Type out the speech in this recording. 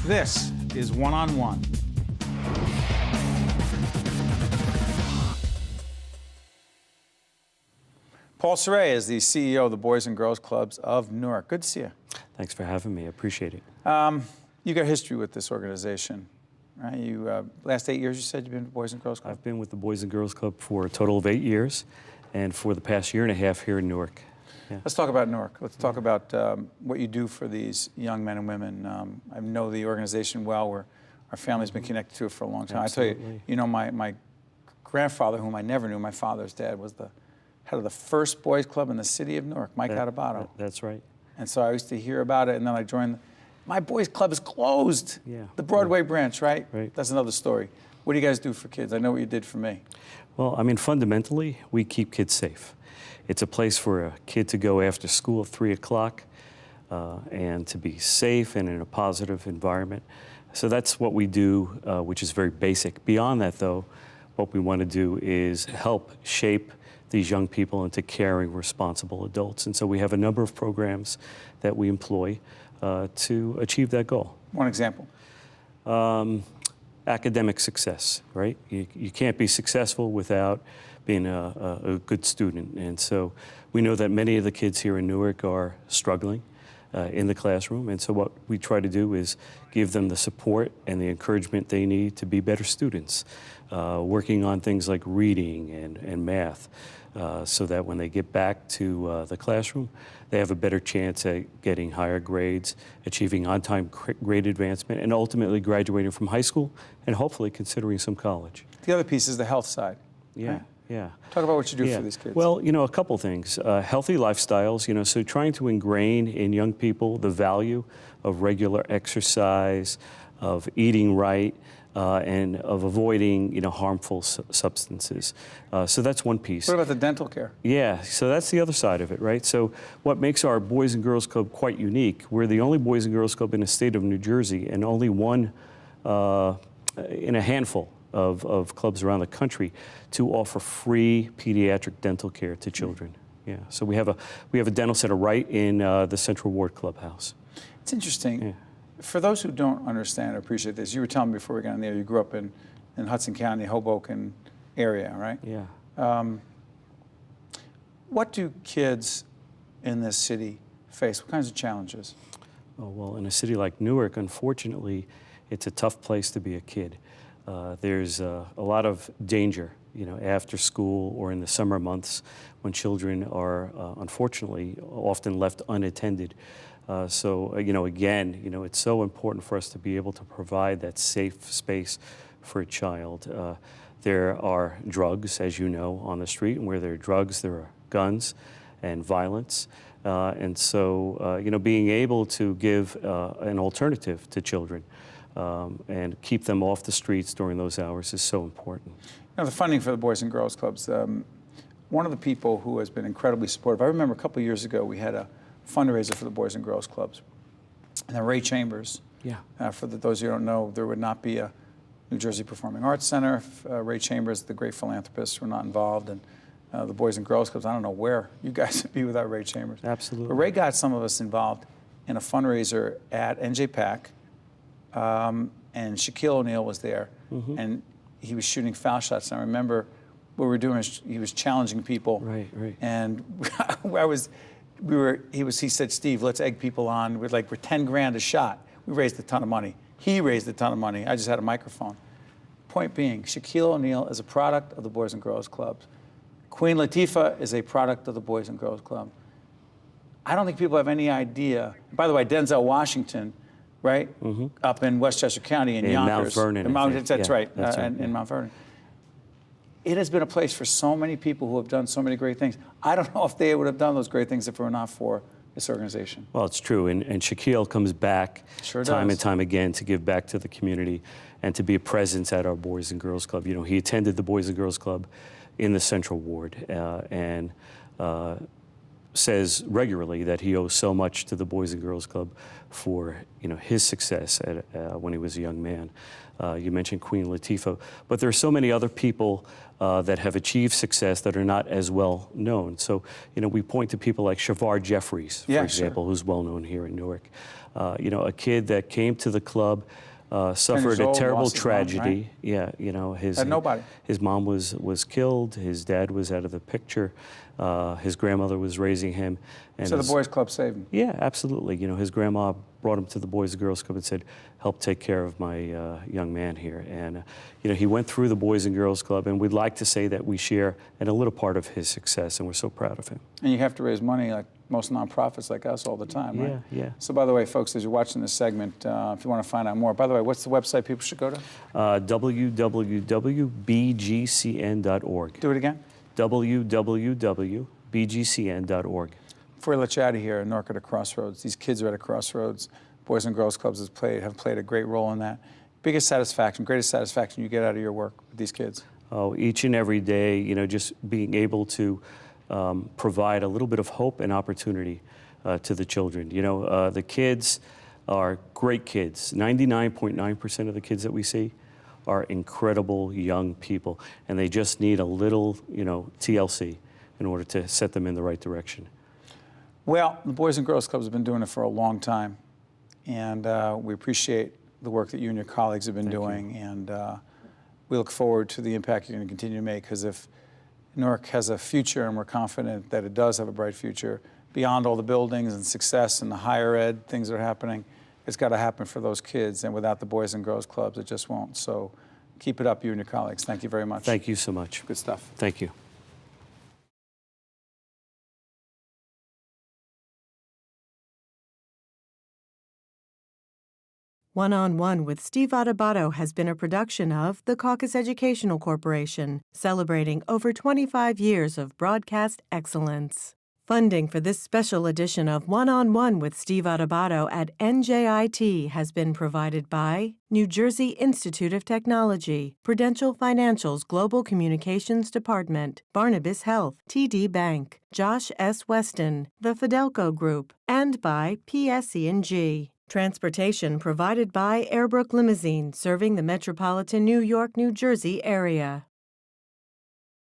This is One on One. Paul Scire is the CEO of the Boys and Girls Clubs of Newark. Good to see you. Thanks for having me. I appreciate it. You got history with this organization, right? You last 8 years, you said you've been with the Boys and Girls Club? I've been with the Boys and Girls Club for a total of 8 years, and for the past year and a half here in Newark. Yeah. Let's talk about Newark. Let's talk about what you do for these young men and women. I know the organization well. Our family's been connected to it for a long time. Absolutely. I tell you, you know, my grandfather, whom I never knew, my father's dad, was the head of the first boys club in the city of Newark, Mike Adebato. That's right. And so I used to hear about it, and then I joined. My boys club is closed. Yeah. The Broadway branch, right? Right. That's another story. What do you guys do for kids? I know what you did for me. Well, I mean, fundamentally, we keep kids safe. It's a place for a kid to go after school at 3 o'clock and to be safe and in a positive environment. So that's what we do, which is very basic. Beyond that, though, what we want to do is help shape these young people into caring, responsible adults. And so we have a number of programs that we employ to achieve that goal. One example. Academic success, right? You can't be successful without being a good student. And so we know that many of the kids here in Newark are struggling in the classroom. And so what we try to do is give them the support and the encouragement they need to be better students, working on things like reading and math, so that when they get back to the classroom, they have a better chance at getting higher grades, achieving on-time grade advancement, and ultimately graduating from high school and hopefully considering some college. The other piece is the health side. Yeah. Right? Yeah. Talk about what you do for these kids. Well, you know, a couple things. Healthy lifestyles, you know, so trying to ingrain in young people the value of regular exercise, of eating right, and of avoiding, you know, harmful substances. So that's one piece. What about the dental care? Yeah, so that's the other side of it, right? So what makes our Boys and Girls Club quite unique, we're the only Boys and Girls Club in the state of New Jersey and only one in a handful of clubs around the country to offer free pediatric dental care to children. Yeah, so we have a dental center right in the Central Ward Clubhouse. It's interesting. Yeah. For those who don't understand or appreciate this, you were telling me before we got in there, you grew up in Hudson County, Hoboken area, right? Yeah. What do kids in this city face? What kinds of challenges? Oh, well, in a city like Newark, unfortunately, it's a tough place to be a kid. There's a lot of danger, you know, after school or in the summer months when children are, unfortunately, often left unattended. So, you know, again, you know, it's so important for us to be able to provide that safe space for a child. There are drugs, as you know, on the street, and where there are drugs, there are guns and violence. And so, you know, being able to give an alternative to children and keep them off the streets during those hours is so important. Now, the funding for the Boys and Girls Clubs, one of the people who has been incredibly supportive, I remember a couple of years ago, we had a fundraiser for the Boys and Girls Clubs. And then Ray Chambers, for those who don't know, there would not be a New Jersey Performing Arts Center. Ray Chambers, the great philanthropist, were not involved. And the Boys and Girls Clubs, I don't know where you guys would be without Ray Chambers. Absolutely. But Ray got some of us involved in a fundraiser at NJPAC. And Shaquille O'Neal was there, and he was shooting foul shots. And I remember what we were doing is he was challenging people. Right, right. And he said, Steve, let's egg people on. We're 10 grand a shot. We raised a ton of money. He raised a ton of money. I just had a microphone. Point being, Shaquille O'Neal is a product of the Boys and Girls Clubs. Queen Latifah is a product of the Boys and Girls Club. I don't think people have any idea. By the way, Denzel Washington, right? Up in Westchester County in Yonkers. Mount Vernon. That's right, That's right. in Mount Vernon. It has been a place for so many people who have done so many great things. I don't know if they would have done those great things if it were not for this organization. Well, it's true, and Shaquille comes back time and time again to give back to the community and to be a presence at our Boys and Girls Club. You know, he attended the Boys and Girls Club in the Central Ward, and says regularly that he owes so much to the Boys and Girls Club for his success when he was a young man. You mentioned Queen Latifah, but there are so many other people that have achieved success that are not as well known. So we point to people like Shavar Jeffries, for example, who's well known here in Newark. A kid that came to the club. Suffered a terrible tragedy. Mom, right? Yeah, Had nobody. His mom was killed. His dad was out of the picture. His grandmother was raising him. And so the Boys Club saved him. Yeah, absolutely. His grandma brought him to the Boys and Girls Club and said, "Help take care of my young man here." And he went through the Boys and Girls Club, and we'd like to say that we share in a little part of his success, and we're so proud of him. And you have to raise money like most nonprofits like us all the time, right? Yeah. So by the way, folks, as you're watching this segment, if you want to find out more, by the way, what's the website people should go to? www.bgcn.org. Do it again. www.bgcn.org. Before we let you out of here, Newark at a crossroads. These kids are at a crossroads. Boys and Girls Clubs have played a great role in that. Biggest satisfaction, greatest satisfaction you get out of your work with these kids? Oh, each and every day, just being able to provide a little bit of hope and opportunity to the children. The kids are great kids. 99.9% of the kids that we see are incredible young people, and they just need a little, TLC in order to set them in the right direction. Well, the Boys and Girls Clubs have been doing it for a long time, and we appreciate the work that you and your colleagues have been doing, and we look forward to the impact you're going to continue to make, because if Newark has a future, and we're confident that it does have a bright future, beyond all the buildings and success and the higher ed things that are happening, it's got to happen for those kids, and without the Boys and Girls Clubs, it just won't. So keep it up, you and your colleagues. Thank you very much. Thank you so much. Good stuff. Thank you. One-on-One with Steve Adubato has been a production of the Caucus Educational Corporation, celebrating over 25 years of broadcast excellence. Funding for this special edition of One-on-One with Steve Adubato at NJIT has been provided by New Jersey Institute of Technology, Prudential Financial's Global Communications Department, Barnabas Health, TD Bank, Josh S. Weston, the Fidelco Group, and by PSE&G. Transportation provided by Airbrook Limousine, serving the metropolitan New York, New Jersey area.